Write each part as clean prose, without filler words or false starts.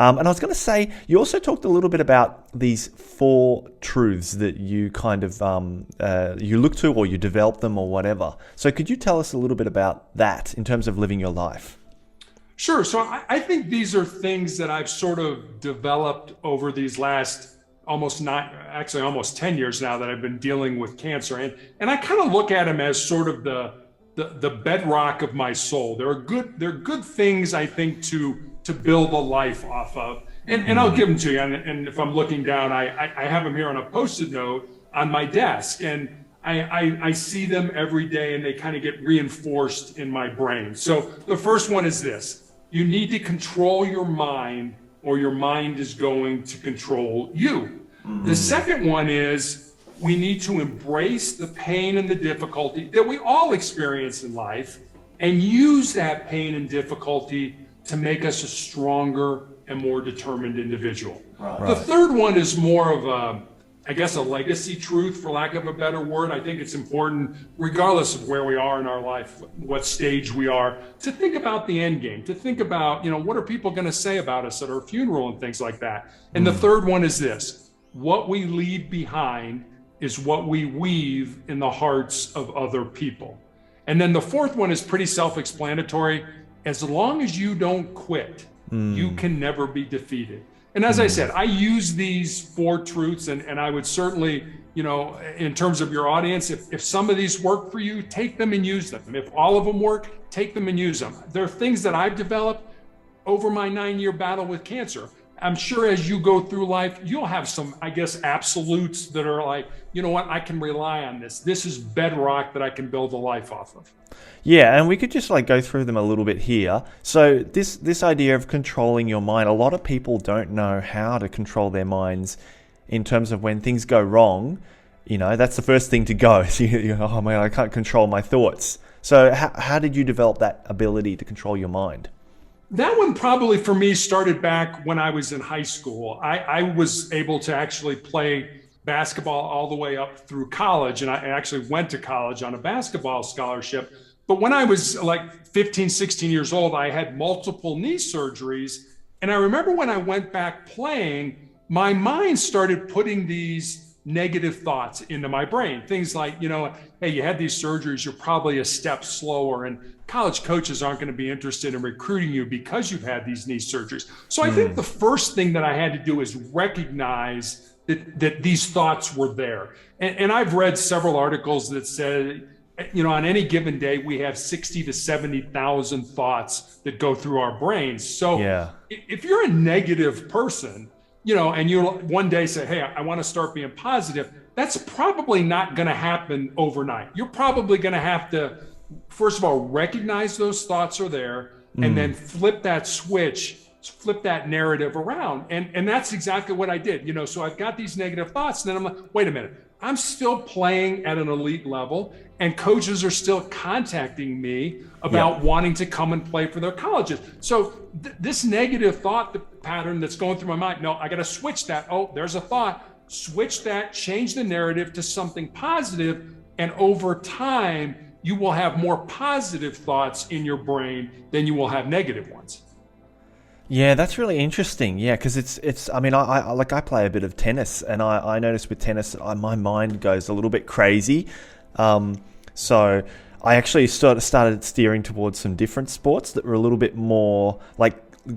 And I was going to say, you also talked a little bit about these 4 truths that you kind of you look to, or you develop them, or whatever. So could you tell us a little bit about that in terms of living your life? Sure. So I think these are things that I've sort of developed over these last almost 10 years now that I've been dealing with cancer. And I kind of look at them as sort of the bedrock of my soul. They're good things, I think, to build a life off of. And I'll give them to you. And if I'm looking down, I have them here on a Post-it note on my desk. And I see them every day, and they kind of get reinforced in my brain. So the first one is this: you need to control your mind, or your mind is going to control you. The second one is we need to embrace the pain and the difficulty that we all experience in life, and use that pain and difficulty to make us a stronger and more determined individual. Right. The third one is more of a legacy truth, for lack of a better word. I think it's important, regardless of where we are in our life, what stage we are, to think about the end game, to think about, what are people going to say about us at our funeral and things like that. And the third one is this: what we leave behind is what we weave in the hearts of other people. And then the fourth one is pretty self-explanatory. As long as you don't quit, you can never be defeated. And as I said, I use these 4 truths, and I would certainly, in terms of your audience, if some of these work for you, take them and use them. If all of them work, take them and use them. They're things that I've developed over my 9-year battle with cancer. I'm sure as you go through life, you'll have some, absolutes that are like, you know what, I can rely on this. This is bedrock that I can build a life off of. Yeah, and we could just go through them a little bit here. So this idea of controlling your mind, a lot of people don't know how to control their minds in terms of when things go wrong. That's the first thing to go. So oh man, I can't control my thoughts. So how did you develop that ability to control your mind? That one probably for me started back when I was in high school. I was able to actually play basketball all the way up through college, and I actually went to college on a basketball scholarship. But when I was like 15, 16 years old, I had multiple knee surgeries. And I remember when I went back playing, my mind started putting these negative thoughts into my brain. Things like, hey, you had these surgeries, you're probably a step slower, and college coaches aren't going to be interested in recruiting you because you've had these knee surgeries. So I think the first thing that I had to do is recognize that these thoughts were there. And I've read several articles that said, on any given day, we have 60 to 70,000 thoughts that go through our brains. So if you're a negative person, and you one day say, hey, I want to start being positive, that's probably not going to happen overnight. You're probably going to have to, first of all, recognize those thoughts are there, and then flip that switch, flip that narrative around. And that's exactly what I did. So I've got these negative thoughts, and then I'm like, wait a minute, I'm still playing at an elite level, and coaches are still contacting me about wanting to come and play for their colleges. So this negative thought pattern that's going through my mind, no, I got to switch that. Oh, there's a thought. Switch that, change the narrative to something positive, and over time, you will have more positive thoughts in your brain than you will have negative ones. Yeah, that's really interesting. Yeah, because it's. I mean, I play a bit of tennis, and I notice with tennis, my mind goes a little bit crazy. So I actually started steering towards some different sports that were a little bit more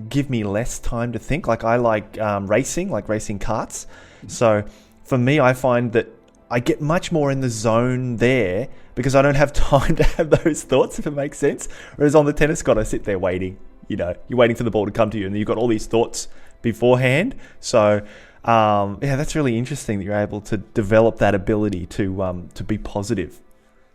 give me less time to think. I like racing karts. So for me, I find that I get much more in the zone there because I don't have time to have those thoughts, if it makes sense. Whereas on the tennis court, I sit there waiting. You're waiting for the ball to come to you, and you've got all these thoughts beforehand. So, that's really interesting that you're able to develop that ability to be positive.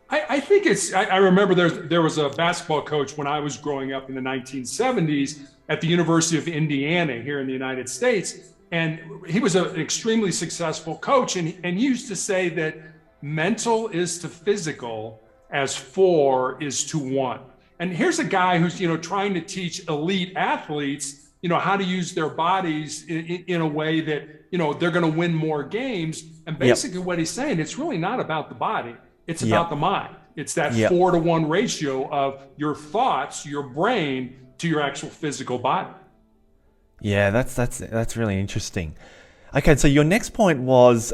I think I remember there was a basketball coach when I was growing up in the 1970s at the University of Indiana here in the United States. And he was an extremely successful coach. And he used to say that mental is to physical as 4 is to 1. And here's a guy who's, trying to teach elite athletes, how to use their bodies in a way that, they're going to win more games. And basically what he's saying, it's really not about the body. It's about the mind. It's that 4-to-1 ratio of your thoughts, your brain, to your actual physical body. Yeah, that's really interesting. Okay, so your next point was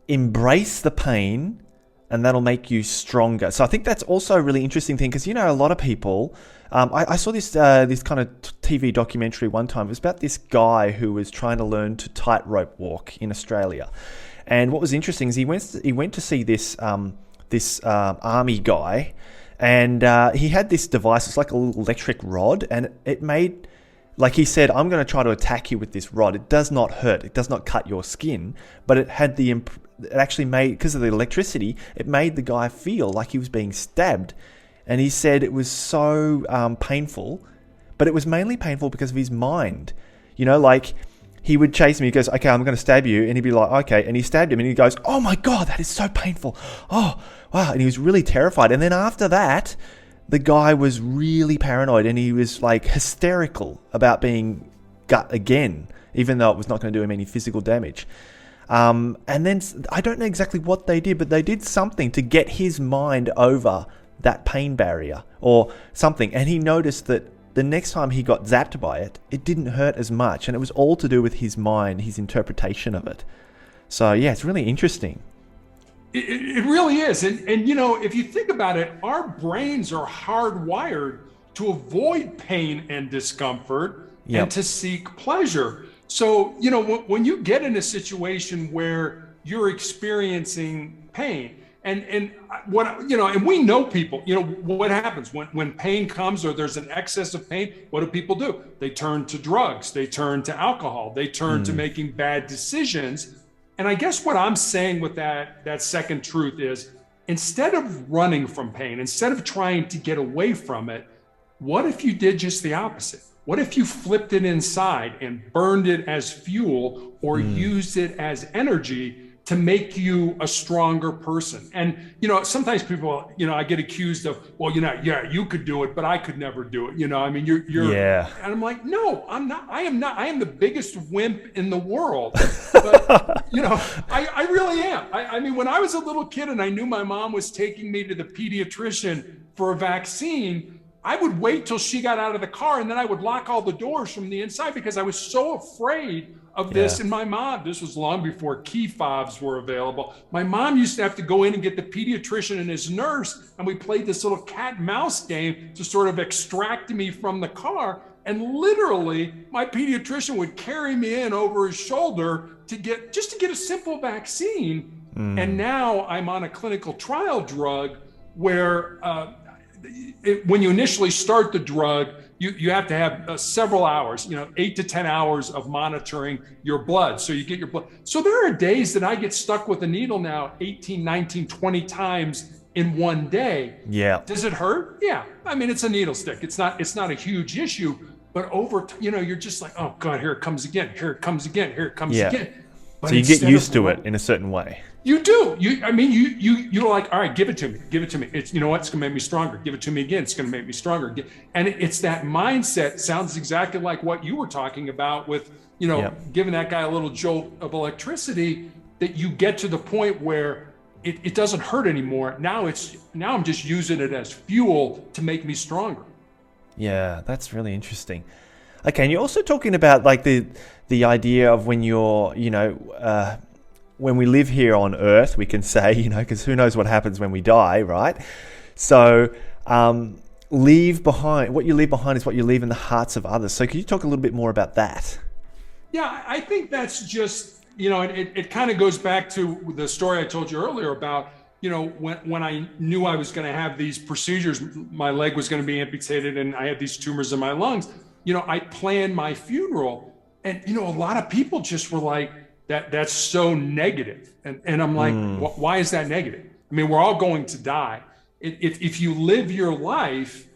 embrace the pain, and that'll make you stronger. So I think that's also a really interesting thing because a lot of people. I saw this kind of TV documentary one time. It was about this guy who was trying to learn to tightrope walk in Australia, and what was interesting is he went to see this army guy, and he had this device. It's like a little electric rod, and it made. Like he said, I'm going to try to attack you with this rod. It does not hurt. It does not cut your skin, but it actually made, because of the electricity, it made the guy feel like he was being stabbed. And he said it was so painful, but it was mainly painful because of his mind. Like he would chase him. He goes, okay, I'm going to stab you. And he'd be like, okay. And he stabbed him and he goes, oh my God, that is so painful. Oh, wow. And he was really terrified. And then after that, the guy was really paranoid and he was like hysterical about being gut again, even though it was not going to do him any physical damage. And then I don't know exactly what they did, but they did something to get his mind over that pain barrier or something. And he noticed that the next time he got zapped by it, it didn't hurt as much. And it was all to do with his mind, his interpretation of it. So yeah, it's really interesting. It really is. And if you think about it, our brains are hardwired to avoid pain and discomfort and to seek pleasure. So, when you get in a situation where you're experiencing pain and we know people, what happens when pain comes or there's an excess of pain, what do people do? They turn to drugs, they turn to alcohol, they turn to making bad decisions. And I guess what I'm saying with that second truth is, instead of running from pain, instead of trying to get away from it, what if you did just the opposite? What if you flipped it inside and burned it as fuel or used it as energy to make you a stronger person? And, sometimes people, I get accused of, well, you could do it, but I could never do it. Yeah. And I'm like, no, I'm not. I am the biggest wimp in the world. But, I really am. I mean, when I was a little kid and I knew my mom was taking me to the pediatrician for a vaccine, I would wait till she got out of the car and then I would lock all the doors from the inside because I was so afraid of this. And my mom, this was long before key fobs were available. My mom used to have to go in and get the pediatrician and his nurse, and we played this little cat and mouse game to sort of extract me from the car. And literally, my pediatrician would carry me in over his shoulder to get a simple vaccine. And now I'm on a clinical trial drug where when you initially start the drug, you have to have several hours, 8 to 10 hours of monitoring your blood. So you get your blood. So there are days that I get stuck with a needle now 18, 19, 20 times in one day. Yeah. Does it hurt? Yeah. I mean, it's a needle stick. It's not a huge issue, but you're just like, oh God, here it comes again. Here it comes again. Here it comes again. But so you get used to it in a certain way. You do. You're like, all right, give it to me. Give it to me. It's, it's going to make me stronger. Give it to me again. It's going to make me stronger. And it's that mindset. Sounds exactly like what you were talking about with, giving that guy a little jolt of electricity, that you get to the point where it doesn't hurt anymore. Now I'm just using it as fuel to make me stronger. Yeah, that's really interesting. Okay, and you're also talking about like the idea of when you're, when we live here on Earth, we can say, because who knows what happens when we die, right? So leave behind, what you leave behind is what you leave in the hearts of others. So can you talk a little bit more about that? Yeah, I think that's just, it kind of goes back to the story I told you earlier about, when I knew I was going to have these procedures, my leg was going to be amputated and I had these tumors in my lungs, I planned my funeral. And, a lot of people just were like, that's so negative. And I'm like, why is that negative? I mean, we're all going to die. If you live your life,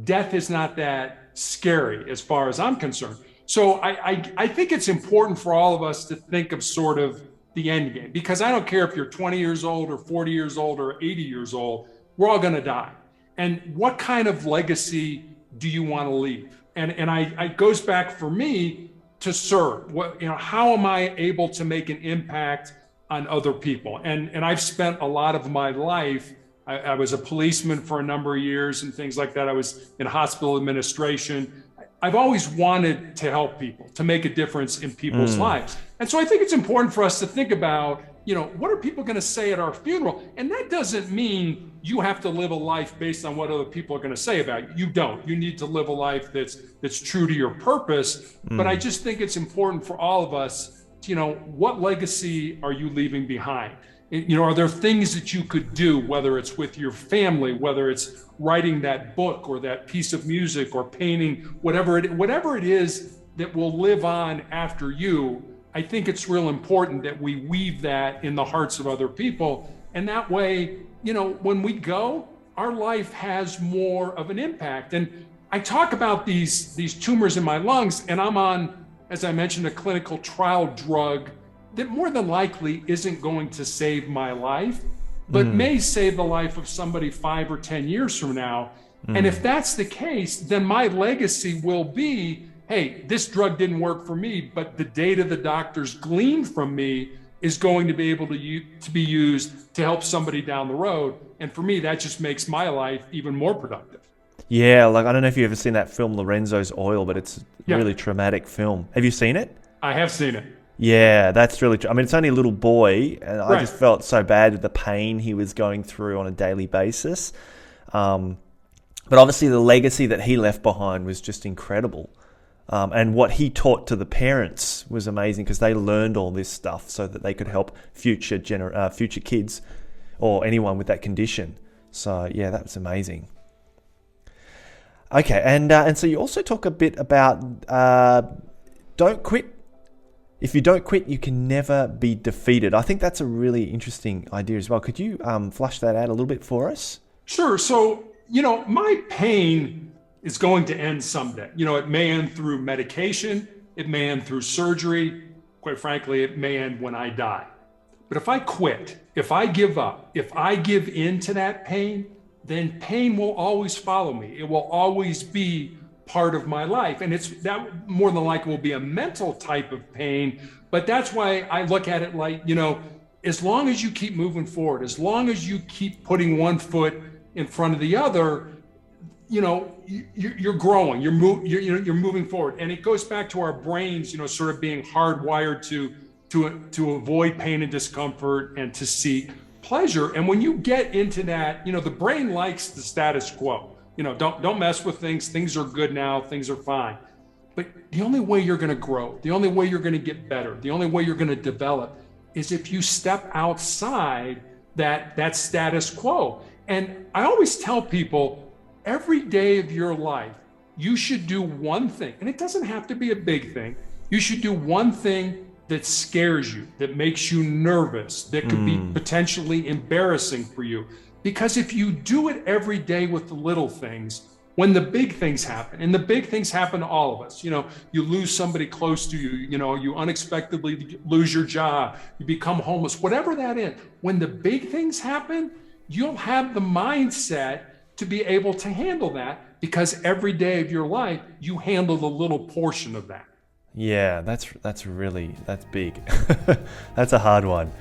death is not that scary as far as I'm concerned. So I think it's important for all of us to think of sort of the end game, because I don't care if you're 20 years old or 40 years old or 80 years old, we're all going to die. And what kind of legacy do you want to leave? And it goes back for me to serve. How am I able to make an impact on other people? And I've spent a lot of my life, I was a policeman for a number of years and things like that. I was in hospital administration. I've always wanted to help people, to make a difference in people's lives. And so I think it's important for us to think about, what are people going to say at our funeral? And that doesn't mean you have to live a life based on what other people are going to say about you. You don't. You need to live a life that's true to your purpose. But I just think it's important for all of us to, what legacy are you leaving behind? Are there things that you could do, whether it's with your family, whether it's writing that book or that piece of music or painting, whatever it is that will live on after you? I think it's real important that we weave that in the hearts of other people. And that way, when we go, our life has more of an impact. And I talk about these tumors in my lungs, and I'm on, as I mentioned, a clinical trial drug that more than likely isn't going to save my life, but may save the life of somebody 5 or 10 years from now. And if that's the case, then my legacy will be, hey, this drug didn't work for me, but the data the doctors gleaned from me is going to be able to be used to help somebody down the road. And for me, that just makes my life even more productive. Yeah, like I don't know if you've ever seen that film Lorenzo's Oil, but it's a really traumatic film. Have you seen it? I have seen it. Yeah, that's really true. I mean, it's only a little boy, and I just felt so bad with the pain he was going through on a daily basis. But obviously the legacy that he left behind was just incredible. And what he taught to the parents was amazing because they learned all this stuff so that they could help future kids or anyone with that condition. So, yeah, that was amazing. Okay, and so you also talk a bit about don't quit. If you don't quit, you can never be defeated. I think that's a really interesting idea as well. Could you flush that out a little bit for us? Sure. So, my pain is going to end someday. It may end through medication. It may end through surgery. Quite frankly, it may end when I die. But if I quit, if I give up, if I give in to that pain, then pain will always follow me. It will always be part of my life. And it's that more than likely will be a mental type of pain. But that's why I look at it like, as long as you keep moving forward, as long as you keep putting one foot in front of the other, you're growing, you're moving forward. And it goes back to our brains, sort of being hardwired to avoid pain and discomfort and to seek pleasure. And when you get into that, the brain likes the status quo. Don't mess with things. Things are good now. Things are fine. But the only way you're going to grow, the only way you're going to get better, the only way you're going to develop is if you step outside that status quo. And I always tell people, every day of your life, you should do one thing. And it doesn't have to be a big thing. You should do one thing that scares you, that makes you nervous, that could be potentially embarrassing for you. Because if you do it every day with the little things, when the big things happen, and the big things happen to all of us, you lose somebody close to you, you unexpectedly lose your job, you become homeless, whatever that is, when the big things happen, you'll have the mindset to be able to handle that because every day of your life, you handle the little portion of that. Yeah, that's big. That's a hard one.